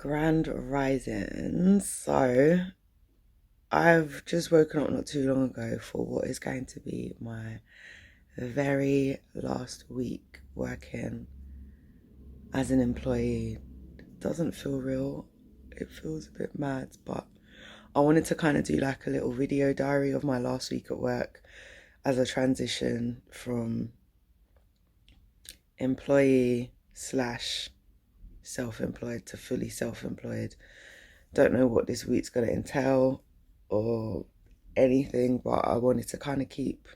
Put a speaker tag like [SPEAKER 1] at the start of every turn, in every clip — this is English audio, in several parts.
[SPEAKER 1] Grand Rising. So, I've just woken up not too long ago for what is going to be my very last week working as an employee. It doesn't feel real. It feels a bit mad, but I wanted to kind of do like a little video diary of my last week at work as a transition from employee slash self-employed to fully self-employed. Don't know what this week's going to entail or anything, but I wanted to kind of keep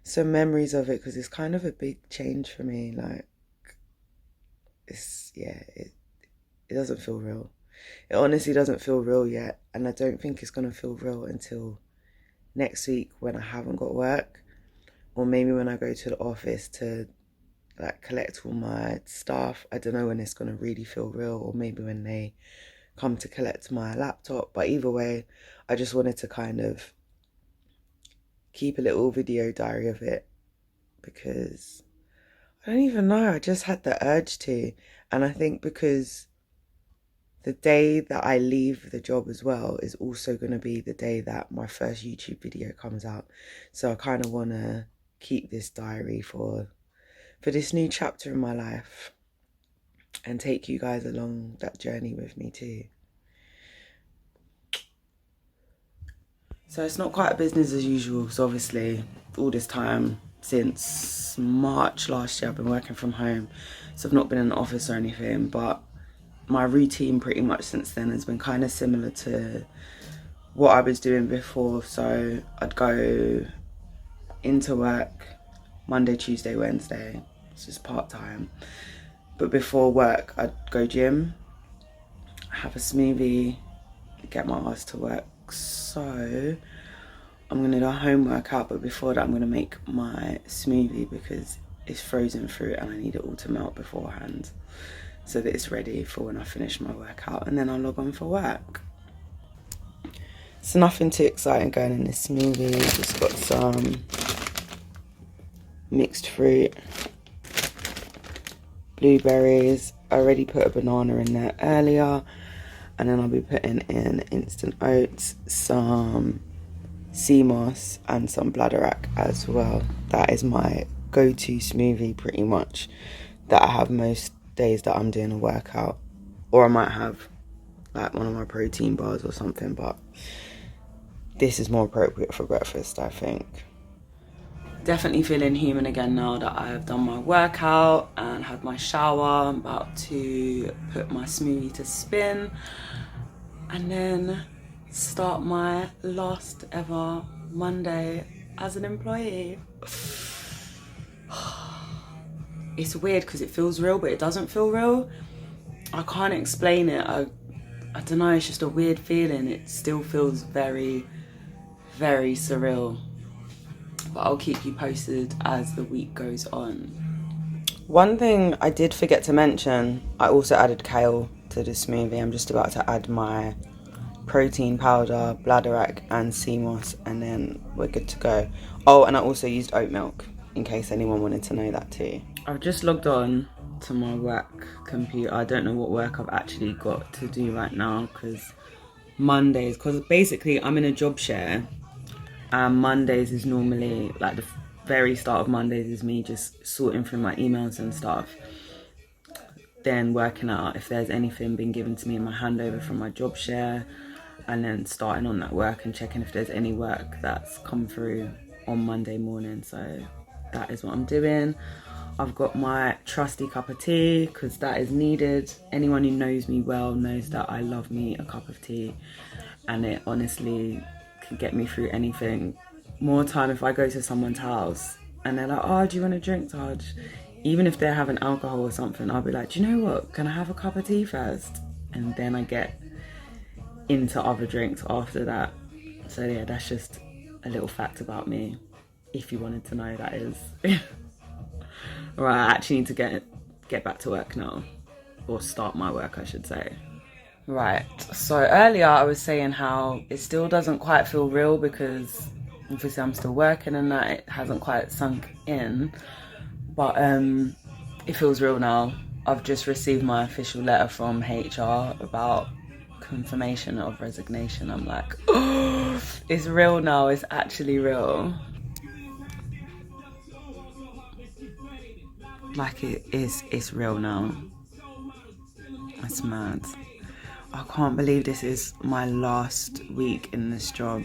[SPEAKER 1] some memories of it because it's kind of a big change for me. Like, it doesn't feel real. It honestly doesn't feel real yet, and I don't think it's going to feel real until next week when I haven't got work, or maybe when I go to the office to like collect all my stuff. I don't know when it's going to really feel real, or maybe when they come to collect my laptop. But either way, I just wanted to kind of keep a little video diary of it because I don't even know, I just had the urge to. And I think because the day that I leave the job as well is also going to be the day that my first YouTube video comes out. So I kind of want to keep this diary for this new chapter in my life and take you guys along that journey with me too. So it's not quite business as usual because obviously all this time since March last year I've been working from home, so I've not been in the office or anything, but my routine pretty much since then has been kind of similar to what I was doing before. So I'd go into work Monday, Tuesday, Wednesday. It's just part-time. But before work, I'd go gym, have a smoothie, get my ass to work. So I'm going to do a home workout, but before that I'm going to make my smoothie because it's frozen fruit and I need it all to melt beforehand so that it's ready for when I finish my workout, and then I'll log on for work. It's nothing too exciting going in this smoothie. Just got some mixed fruit, blueberries. I already put a banana in there earlier, and then I'll be putting in instant oats, some sea moss and some bladderwrack as well. That is my go-to smoothie pretty much that I have most days that I'm doing a workout, or I might have like one of my protein bars or something, but this is more appropriate for breakfast, I think. Definitely feeling human again now that I have done my workout and had my shower. I'm about to put my smoothie to spin and then start my last ever Monday as an employee. It's weird because it feels real, but it doesn't feel real. I can't explain it. I don't know, it's just a weird feeling. It still feels very, very surreal. But I'll keep you posted as the week goes on. One thing I did forget to mention, I also added kale to the smoothie. I'm just about to add my protein powder, bladderwrack and sea moss, and then we're good to go. Oh, and I also used oat milk in case anyone wanted to know that too. I've just logged on to my work computer. I don't know what work I've actually got to do right now because basically I'm in a job share, and Mondays is normally like the very start of Mondays is me just sorting through my emails and stuff, then working out if there's anything been given to me in my handover from my job share, and then starting on that work and checking if there's any work that's come through on Monday morning. So that is what I'm doing. I've got my trusty cup of tea because that is needed. Anyone who knows me well knows that I love me a cup of tea, and it honestly can get me through anything. More time if I go to someone's house and they're like, oh, do you want a drink, Taj? Even if they're having alcohol or something, I'll be like, do you know what? Can I have a cup of tea first? And then I get into other drinks after that. So yeah, that's just a little fact about me, if you wanted to know, that is. Right, I actually need to get back to work now, or start my work I should say. Right, so earlier I was saying how it still doesn't quite feel real because obviously I'm still working and that it hasn't quite sunk in, but it feels real now. I've just received my official letter from HR about confirmation of resignation. I'm like, oh, it's real now. It's actually real. Like it's real now. It's mad. I can't believe this is my last week in this job.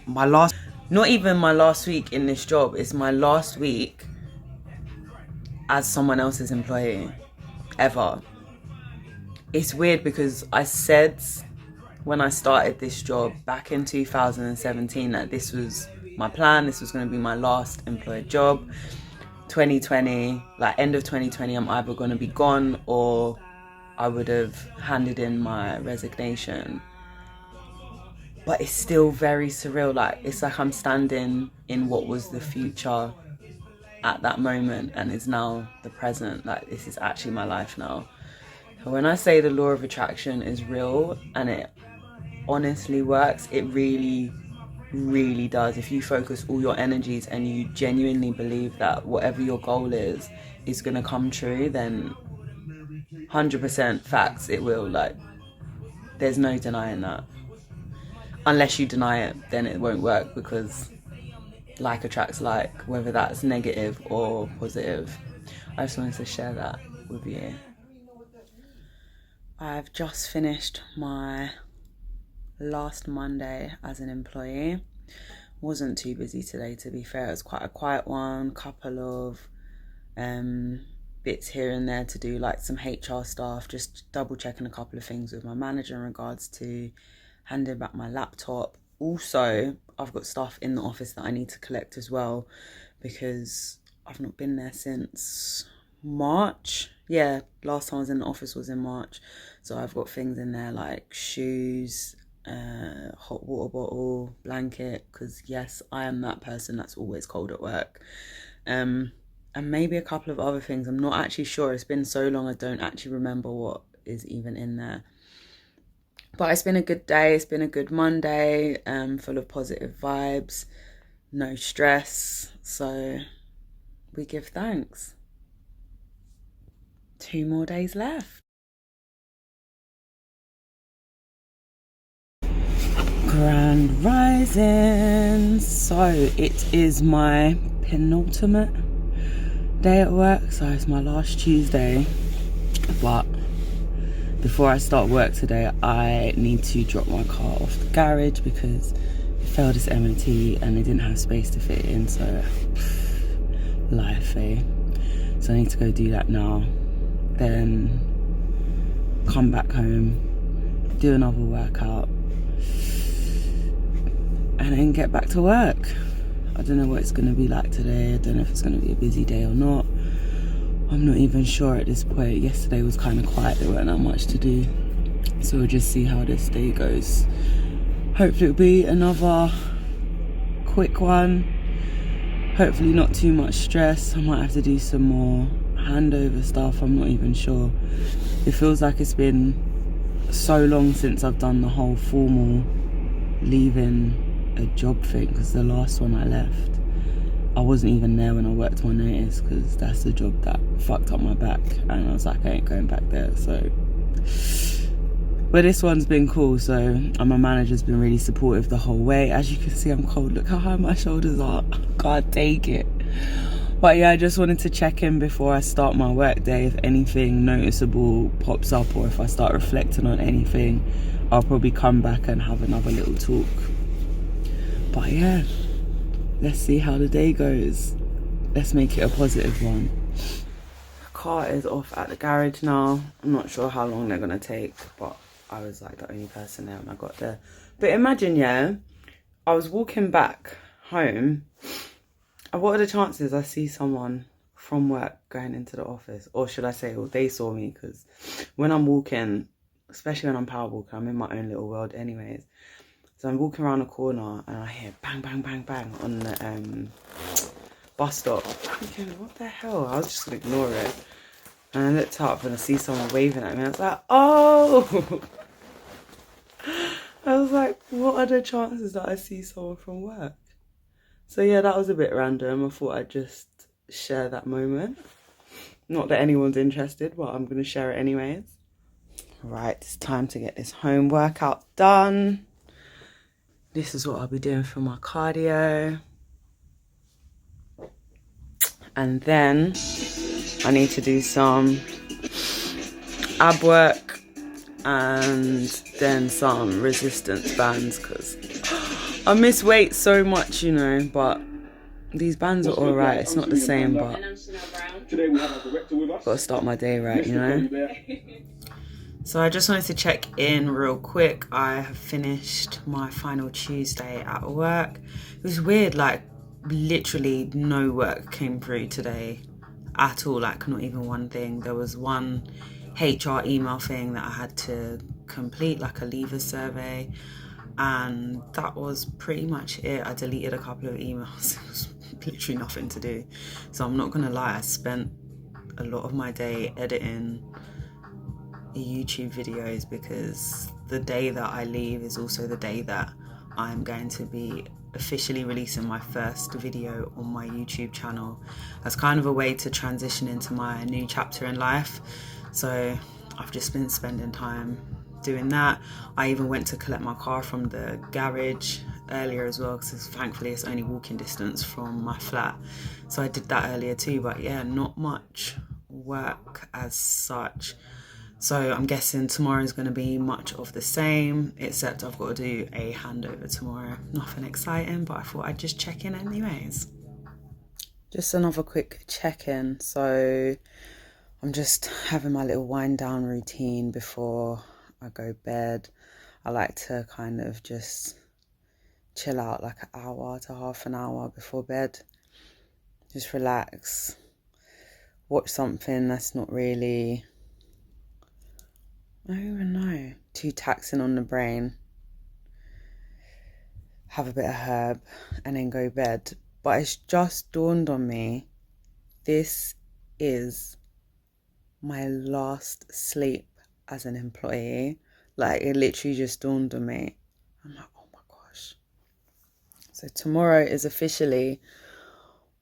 [SPEAKER 1] Not even my last week in this job. It's my last week as someone else's employee ever. It's weird because I said when I started this job back in 2017 that this was my plan, this was going to be my last employed job. 2020, like end of 2020, I'm either going to be gone or I would have handed in my resignation. But it's still very surreal. Like, it's like I'm standing in what was the future at that moment and is now the present. Like, this is actually my life now. So when I say the law of attraction is real and it honestly works, it really does. If you focus all your energies and you genuinely believe that whatever your goal is going to come true, then 100% facts it will. Like, there's no denying that. Unless you deny it, then it won't work, because like attracts like, whether that's negative or positive. I just wanted to share that with you. I've just finished my last Monday as an employee. Wasn't too busy today, to be fair. It was quite a quiet one. Couple of bits here and there to do, like some HR stuff, just double checking a couple of things with my manager in regards to handing back my laptop. Also, I've got stuff in the office that I need to collect as well, because I've not been there since March. Yeah, last time I was in the office was in March. So I've got things in there like shoes, hot water bottle, blanket, because yes, I am that person that's always cold at work. And maybe a couple of other things. I'm not actually sure. It's been so long I don't actually remember what is even in there. But it's been a good day. It's been a good Monday, full of positive vibes, no stress. So we give thanks. 2 more days left. Grand rising. So it is my penultimate day at work. So it's my last Tuesday. But before I start work today, I need to drop my car off the garage because it failed its MOT and they didn't have space to fit it in. So life, eh? So I need to go do that now. Then come back home, do another workout, and then get back to work. I don't know what it's going to be like today. I don't know if it's going to be a busy day or not. I'm not even sure at this point. Yesterday was kind of quiet. There weren't that much to do. So we'll just see how this day goes. Hopefully it'll be another quick one. Hopefully not too much stress. I might have to do some more handover stuff. I'm not even sure. It feels like it's been so long since I've done the whole formal leaving a job thing, because the last one I left, I wasn't even there when I worked my notice, because that's the job that fucked up my back, and I was like, I ain't going back there. So, but this one's been cool. So, and my manager's been really supportive the whole way. As you can see, I'm cold. Look how high my shoulders are. God, take it. But yeah, I just wanted to check in before I start my work day. If anything noticeable pops up, or if I start reflecting on anything, I'll probably come back and have another little talk. But yeah, let's see how the day goes. Let's make it a positive one. The car is off at the garage now. I'm not sure how long they're gonna take, but I was like the only person there when I got there. But imagine, yeah, I was walking back home, and what are the chances I see someone from work going into the office? Or should I say, well, they saw me, because when I'm walking, especially when I'm power walking, I'm in my own little world anyways. So I'm walking around a corner and I hear bang, bang, bang, bang on the bus stop. I'm thinking, what the hell? I was just going to ignore it. And I looked up and I see someone waving at me. I was like, oh! I was like, what are the chances that I see someone from work? So yeah, that was a bit random. I thought I'd just share that moment. Not that anyone's interested, but I'm going to share it anyways. Right, it's time to get this home workout done. This is what I'll be doing for my cardio. And then I need to do some ab work and then some resistance bands because I miss weight so much, you know, but these bands are alright. It's not the same, but gotta start my day right, you know. So I just wanted to check in real quick. I have finished my final Tuesday at work. It was weird, like literally no work came through today at all, like not even one thing. There was one HR email thing that I had to complete, like a leaver survey, and that was pretty much it. I deleted a couple of emails. It was literally nothing to do. So I'm not gonna lie, I spent a lot of my day editing YouTube videos because the day that I leave is also the day that I'm going to be officially releasing my first video on my YouTube channel. That's kind of a way to transition into my new chapter in life. So I've just been spending time doing that. I even went to collect my car from the garage earlier as well because thankfully it's only walking distance from my flat. So I did that earlier too, but yeah, not much work as such. So I'm guessing tomorrow is going to be much of the same, except I've got to do a handover tomorrow. Nothing exciting, but I thought I'd just check in anyways. Just another quick check-in. So I'm just having my little wind down routine before I go bed. I like to kind of just chill out like an hour to half an hour before bed. Just relax. Watch something that's not really, I don't even know, too taxing on the brain. Have a bit of herb and then go bed. But it's just dawned on me, this is my last sleep as an employee. Like, it literally just dawned on me. I'm like, oh my gosh. So tomorrow is officially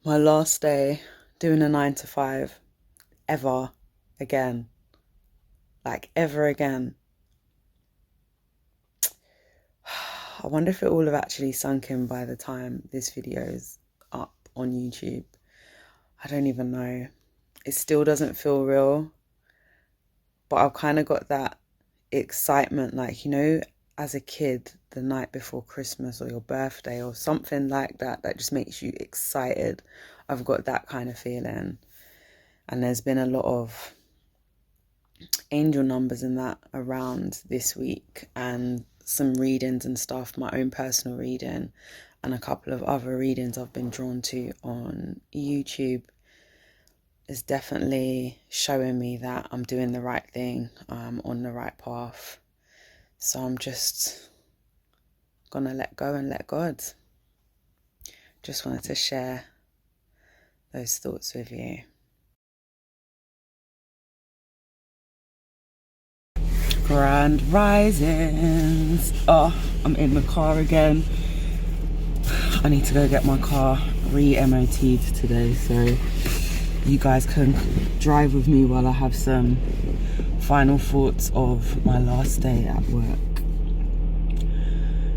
[SPEAKER 1] my last day doing a 9 to 5 ever again. Like, ever again. I wonder if it will have actually sunk in by the time this video is up on YouTube. I don't even know. It still doesn't feel real. But I've kind of got that excitement, like, you know, as a kid, the night before Christmas or your birthday or something like that, that just makes you excited. I've got that kind of feeling. And there's been a lot of angel numbers in that around this week, and some readings and stuff, my own personal reading and a couple of other readings I've been drawn to on YouTube is definitely showing me that I'm doing the right thing, I'm on the right path. So I'm just gonna let go and let God. Just wanted to share those thoughts with you. Grand risings. Oh, I'm in the car again. I need to go get my car re-MOT'd today, so you guys can drive with me while I have some final thoughts of my last day at work.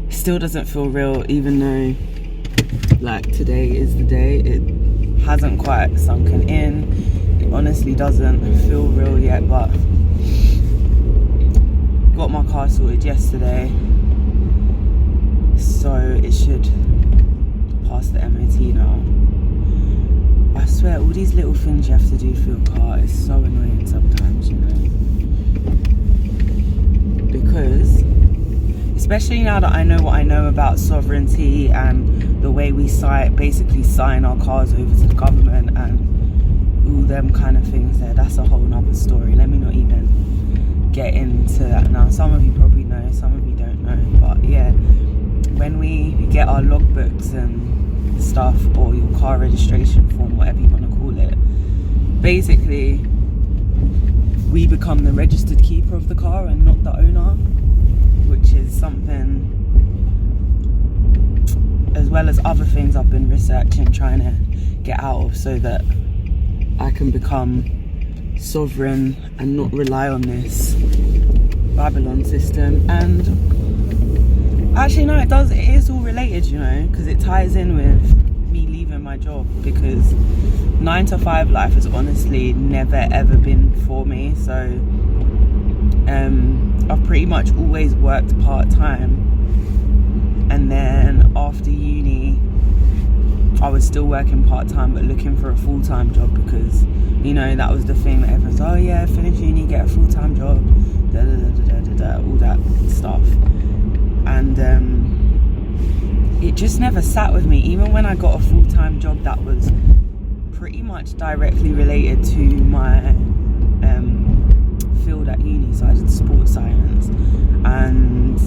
[SPEAKER 1] Still doesn't feel real, even though like today is the day. It hasn't quite sunken in. It honestly doesn't feel real yet, but got my car sorted yesterday, so it should pass the MOT now. I swear, all these little things you have to do for your car is so annoying sometimes, you know. Because, especially now that I know what I know about sovereignty and the way we basically sign our cars over to the government and all them kind of things there, that's a whole nother story. Let me not even get into that now. Some of you probably know, some of you don't know, but yeah, when we get our logbooks and stuff, or your car registration form, whatever you want to call it, basically we become the registered keeper of the car and not the owner, which is something, as well as other things I've been researching, trying to get out of, so that I can become sovereign and not rely on this Babylon system. And actually no, it is all related, you know, because it ties in with me leaving my job, because 9 to 5 life has honestly never ever been for me. So I've pretty much always worked part-time, and then after uni I was still working part-time but looking for a full-time job, because, you know, that was the thing that everyone's, oh yeah, finish uni, get a full-time job, da, da, da, da, da, da, all that stuff. And it just never sat with me. Even when I got a full-time job that was pretty much directly related to my field at uni, so I did sports science, and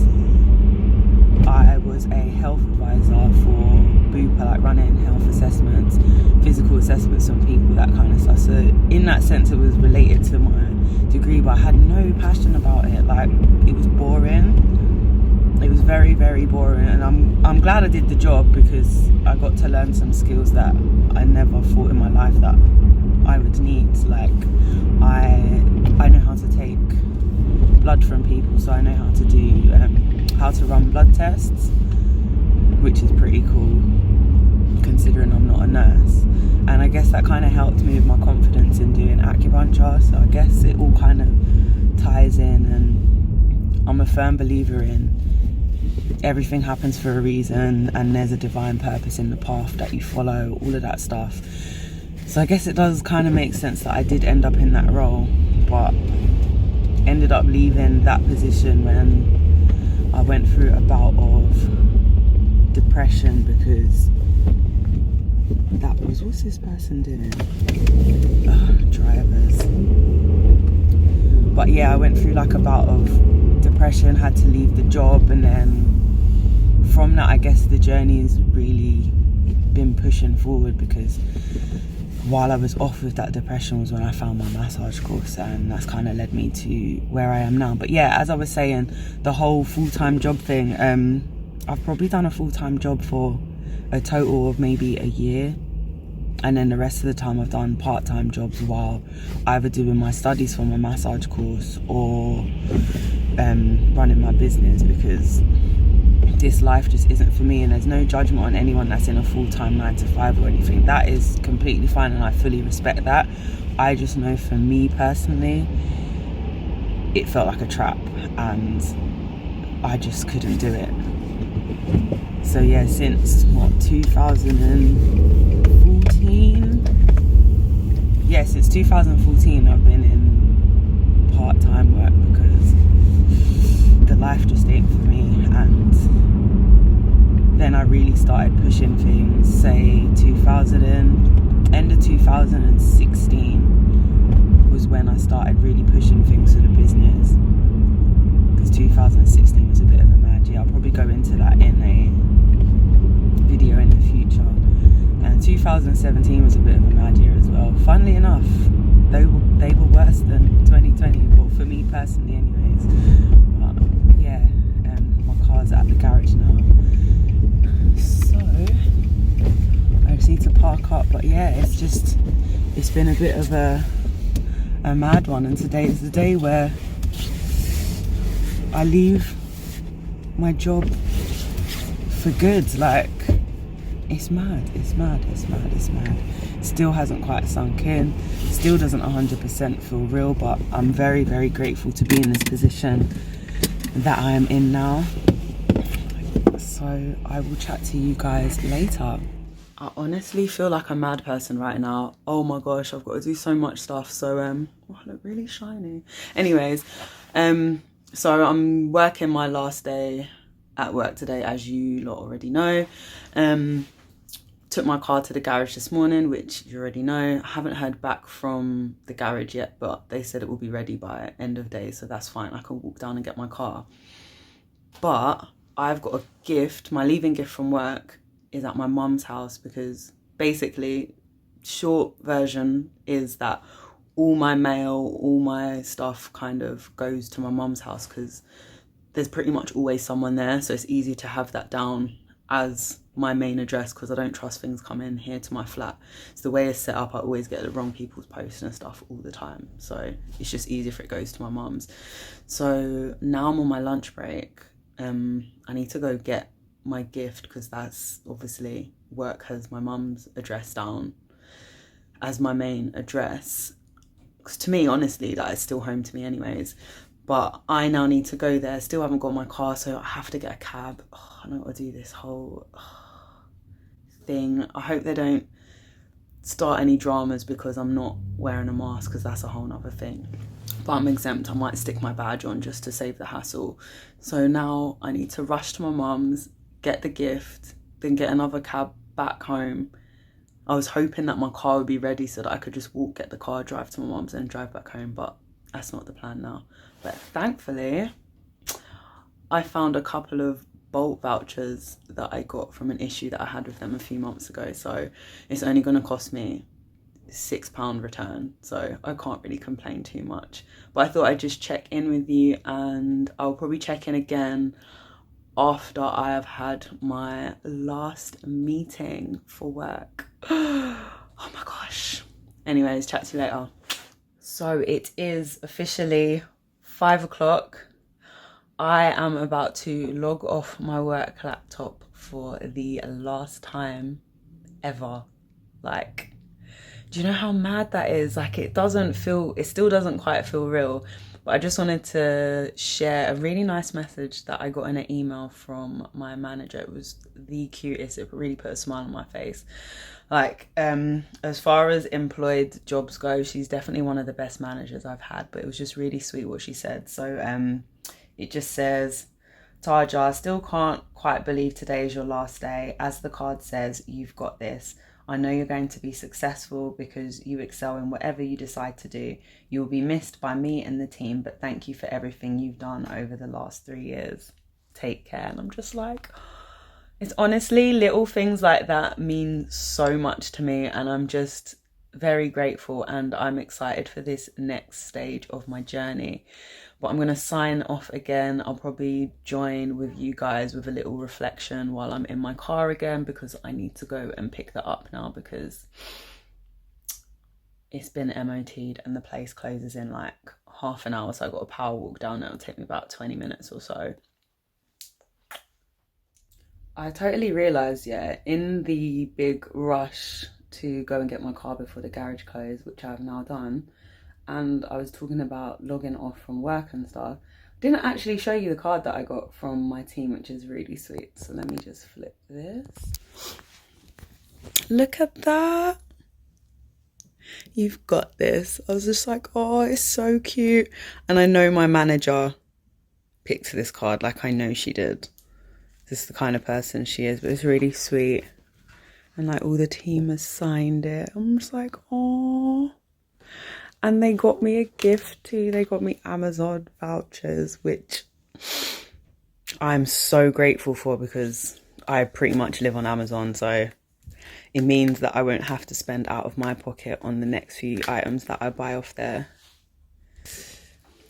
[SPEAKER 1] I was a health advisor for Bupa, like running health assessments, physical assessments on people, that kind of stuff. So in that sense it was related to my degree, but I had no passion about it. Like, it was boring. It was very, very boring, and I'm glad I did the job, because I got to learn some skills that I never thought in my life that I would need. Like, I know how to take blood from people, so I know how to do how to run blood tests, which is pretty cool considering I'm not a nurse. And I guess that kind of helped me with my confidence in doing acupuncture. So I guess it all kind of ties in, and I'm a firm believer in everything happens for a reason, and there's a divine purpose in the path that you follow, all of that stuff. So I guess it does kind of make sense that I did end up in that role, but ended up leaving that position when I went through a bout of depression, because that was, what's this person doing? Drivers. But yeah, I went through like a bout of depression, had to leave the job, and then from that I guess the journey has really been pushing forward, because while I was off with that depression was when I found my massage course, and that's kind of led me to where I am now. But yeah, as I was saying, the whole full-time job thing, I've probably done a full-time job for a total of maybe a year, and then the rest of the time I've done part-time jobs while either doing my studies for my massage course or running my business, because this life just isn't for me. And there's no judgment on anyone that's in a full-time 9 to 5 or anything. That is completely fine, and I fully respect that. I just know for me personally, it felt like a trap, and I just couldn't do it. So yeah, since 2014? Yeah, since 2014 I've been in part-time work, because the life just ain't for me. And then I really started pushing things, say end of 2016 was when I started really pushing things for the business, because 2016 was a bit of a mad year. I'll probably go into that in a video in the future. And 2017 was a bit of a mad year as well. Funnily enough, they were worse than 2020, but for me personally anyways. But yeah, my car's at the garage now, so I just need to park up. But yeah, it's been a bit of a mad one, and today is the day where I leave my job for good. Like, it's mad. Still hasn't quite sunk in, still doesn't 100% feel real, but I'm very, very grateful to be in this position that I am in now. So I will chat to you guys later. I honestly feel like a mad person right now. Oh my gosh, I've got to do so much stuff. So I look really shiny. Anyways, so I'm working my last day at work today, as you lot already know. Took my car to the garage this morning, which you already know. I haven't heard back from the garage yet, but they said it will be ready by end of day, so that's fine. I can walk down and get my car. But I've got a gift. My leaving gift from work is at my mum's house, because basically, short version is that all my mail, all my stuff kind of goes to my mum's house, because there's pretty much always someone there, so it's easy to have that down as my main address because I don't trust things coming here to my flat. So the way it's set up, I always get the wrong people's posts and stuff all the time. So it's just easier if it goes to my mum's. So now I'm on my lunch break. I need to go get my gift because that's obviously work has my mum's address down as my main address. Because to me, honestly, that is still home to me anyways. But I now need to go there. Still haven't got my car, so I have to get a cab. I don't want to do this whole thing. I hope they don't start any dramas because I'm not wearing a mask, because that's a whole nother thing. But I'm exempt. I might stick my badge on just to save the hassle. So now I need to rush to my mum's, get the gift, then get another cab back home. I was hoping that my car would be ready so that I could just walk, get the car, drive to my mum's and drive back home, but that's not the plan now. But thankfully, I found a couple of Bolt vouchers that I got from an issue that I had with them a few months ago. So it's only going to cost me £6 return. So I can't really complain too much. But I thought I'd just check in with you, and I'll probably check in again after I have had my last meeting for work. Oh my gosh. Anyways, chat to you later. So it is officially 5 o'clock. I am about to log off my work laptop for the last time ever. Like, do you know how mad that is? Like, it still doesn't quite feel real. But I just wanted to share a really nice message that I got in an email from my manager. It was the cutest. It really put a smile on my face. Like, as far as employed jobs go, she's definitely one of the best managers I've had. But it was just really sweet what she said. So, it just says, Taja, I still can't quite believe today is your last day. As the card says, you've got this. I know you're going to be successful because you excel in whatever you decide to do. You will be missed by me and the team, but thank you for everything you've done over the last 3 years. Take care. And I'm just like, it's honestly little things like that mean so much to me, and I'm just very grateful, and I'm excited for this next stage of my journey. But I'm going to sign off again. I'll probably join with you guys with a little reflection while I'm in my car again, because I need to go and pick that up now because it's been MOT'd and the place closes in like half an hour. So I've got a power walk down there. It'll take me about 20 minutes or so. I totally realised, in the big rush to go and get my car before the garage closed, which I've now done, and I was talking about logging off from work and stuff, didn't actually show you the card that I got from my team, which is really sweet. So let me just flip this. Look at that. You've got this. I was just like, oh, it's so cute. And I know my manager picked this card, like I know she did. This is the kind of person she is, but it's really sweet. And like all the team has signed it. I'm just like, oh. And they got me a gift too. They got me Amazon vouchers, which I'm so grateful for because I pretty much live on Amazon. So it means that I won't have to spend out of my pocket on the next few items that I buy off there.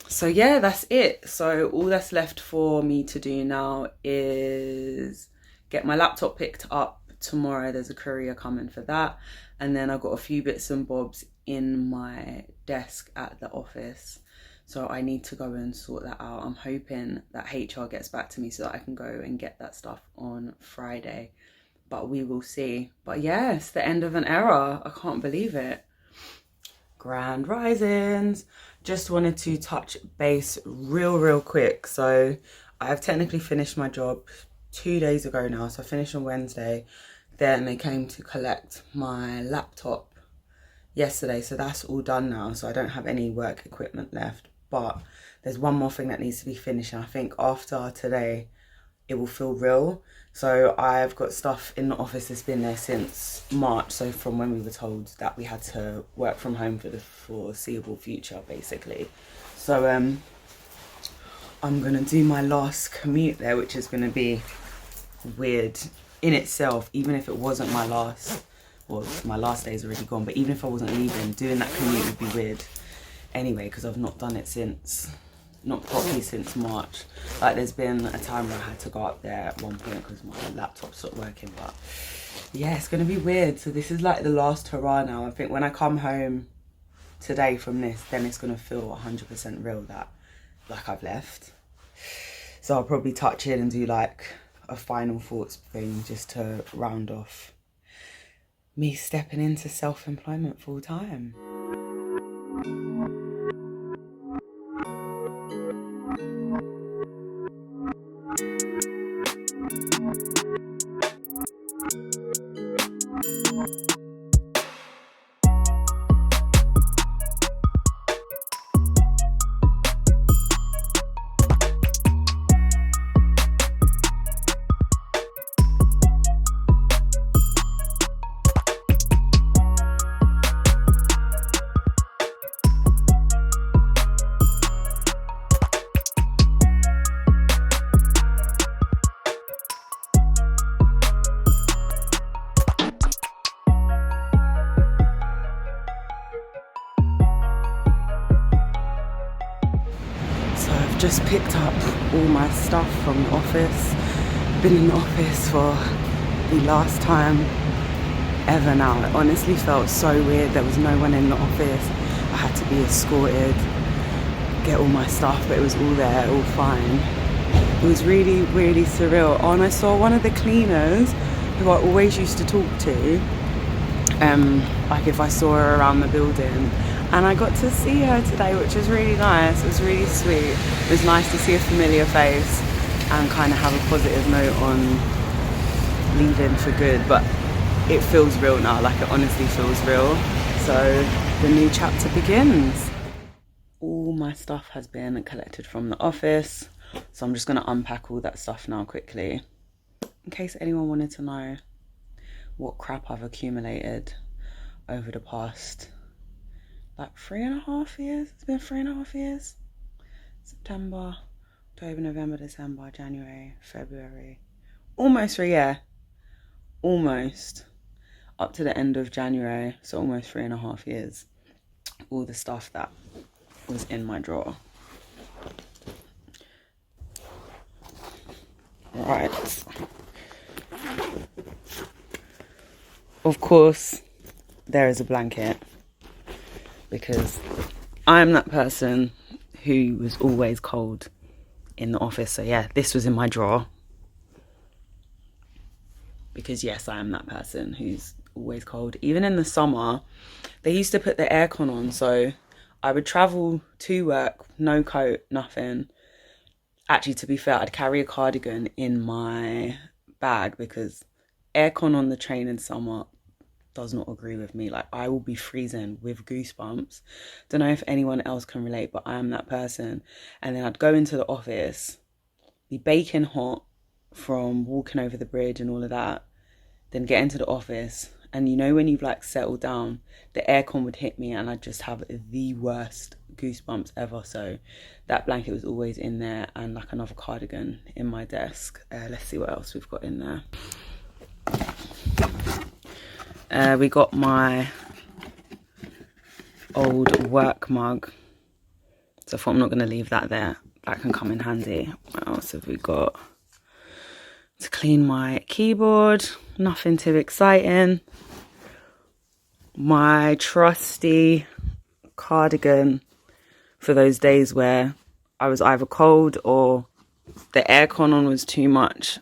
[SPEAKER 1] So yeah, that's it. So all that's left for me to do now is get my laptop picked up tomorrow. There's a courier coming for that. And then I've got a few bits and bobs in my desk at the office. So I need to go and sort that out. I'm hoping that HR gets back to me so that I can go and get that stuff on Friday. But we will see. But yeah, it's the end of an era. I can't believe it. Grand risings. Just wanted to touch base real quick. So I've technically finished my job 2 days ago now. So I finished on Wednesday. Then they came to collect my laptop yesterday. So that's all done now. So I don't have any work equipment left. But there's one more thing that needs to be finished. And I think after today, it will feel real. So I've got stuff in the office that's been there since March. So from when we were told that we had to work from home for the foreseeable future, basically. So I'm going to do my last commute there, which is going to be weird in itself, even if it wasn't my last, well, my last day is already gone, but even if I wasn't leaving, doing that commute would be weird anyway, because I've not done it since not properly since March. Like there's been a time where I had to go up there at one point because my laptop stopped working, but yeah, it's gonna be weird. So this is like the last hurrah now. I think when I come home today from this, then it's gonna feel 100% real that like I've left. So I'll probably touch in and do like a final thoughts thing just to round off me stepping into self-employment full time. Just picked up all my stuff from the office. Been in the office for the last time ever now. It honestly felt so weird. There was no one in the office. I had to be escorted, get all my stuff, but it was all there, all fine. It was really, really surreal. Oh, and I saw one of the cleaners who I always used to talk to, like if I saw her around the building. And I got to see her today, which was really nice. It was really sweet. It was nice to see a familiar face and kind of have a positive note on leaving for good. But it feels real now, like it honestly feels real. So the new chapter begins. All my stuff has been collected from the office. So I'm just going to unpack all that stuff now quickly. In case anyone wanted to know what crap I've accumulated over the past like 3.5 years. It's been 3.5 years. September, October, November, December, January, February. Almost 3 years. Almost. Up to the end of January. So almost 3.5 years. All the stuff that was in my drawer. Right. Of course, there is a blanket. Because I'm that person who was always cold in the office. So yeah, this was in my drawer. Because yes, I am that person who's always cold. Even in the summer, they used to put the aircon on. So I would travel to work, no coat, nothing. Actually, to be fair, I'd carry a cardigan in my bag because aircon on the train in summer does not agree with me. Like I will be freezing with goosebumps. Don't know if anyone else can relate, but I am that person. And then I'd go into the office, be baking hot from walking over the bridge and all of that, then get into the office, and you know when you've like settled down, the aircon would hit me and I'd just have the worst goosebumps ever. So that blanket was always in there, and like another cardigan in my desk. Let's see what else we've got in there. We got my old work mug. So I thought I'm not going to leave that there. That can come in handy. What else have we got? To clean my keyboard. Nothing too exciting. My trusty cardigan for those days where I was either cold or the aircon on was too much.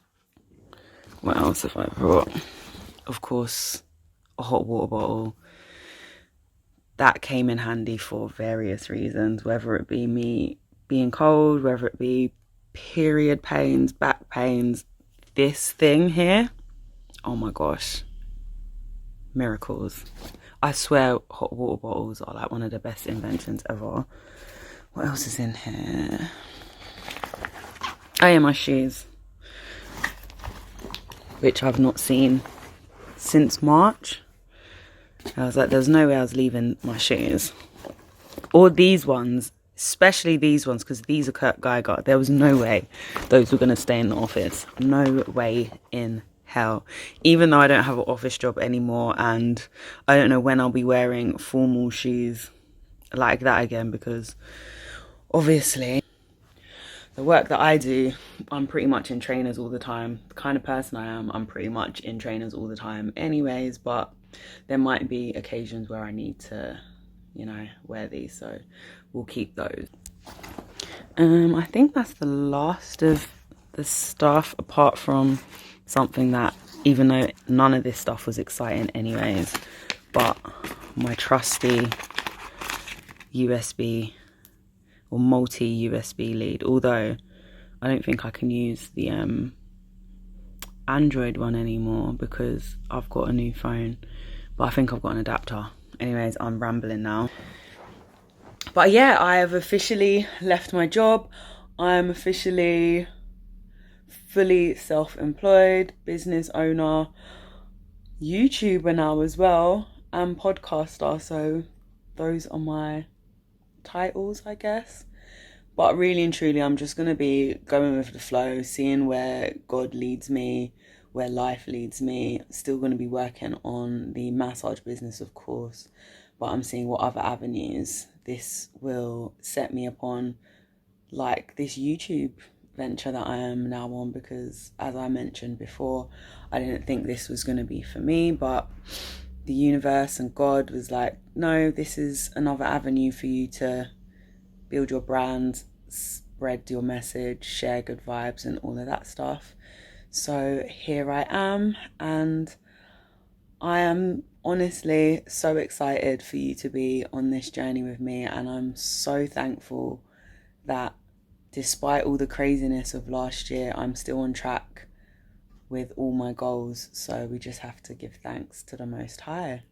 [SPEAKER 1] What else have I brought? Of course, a hot water bottle. That came in handy for various reasons, whether it be me being cold, whether it be period pains, back pains. This thing here, oh my gosh, miracles. I swear hot water bottles are like one of the best inventions ever. What else is in here? Oh yeah, my shoes, which I've not seen since March. I was like, there's no way I was leaving my shoes. Or these ones, especially these ones, because these are Kurt Geiger. There was no way those were going to stay in the office. No way in hell. Even though I don't have an office job anymore, and I don't know when I'll be wearing formal shoes like that again, because obviously the work that I do, I'm pretty much in trainers all the time. The kind of person I am, I'm pretty much in trainers all the time anyways, but there might be occasions where I need to, you know, wear these, so we'll keep those. I think that's the last of the stuff, apart from something that, even though none of this stuff was exciting anyways, but my trusty USB or multi-USB lead, although I don't think I can use the Android one anymore because I've got a new phone, but I think I've got an adapter. Anyways, I'm rambling now. But yeah, I have officially left my job. I'm officially fully self-employed, business owner, YouTuber now as well, and podcaster. So those are my titles, I guess. But really and truly, I'm just going to be going with the flow, seeing where God leads me, where life leads me. Still going to be working on the massage business, of course, but I'm seeing what other avenues this will set me upon, like this YouTube venture that I am now on, because as I mentioned before, I didn't think this was going to be for me, but the universe and God was like, no, this is another avenue for you to build your brand, spread your message, share good vibes and all of that stuff. So here I am, and I am honestly so excited for you to be on this journey with me, and I'm so thankful that despite all the craziness of last year, I'm still on track with all my goals. So we just have to give thanks to the Most High.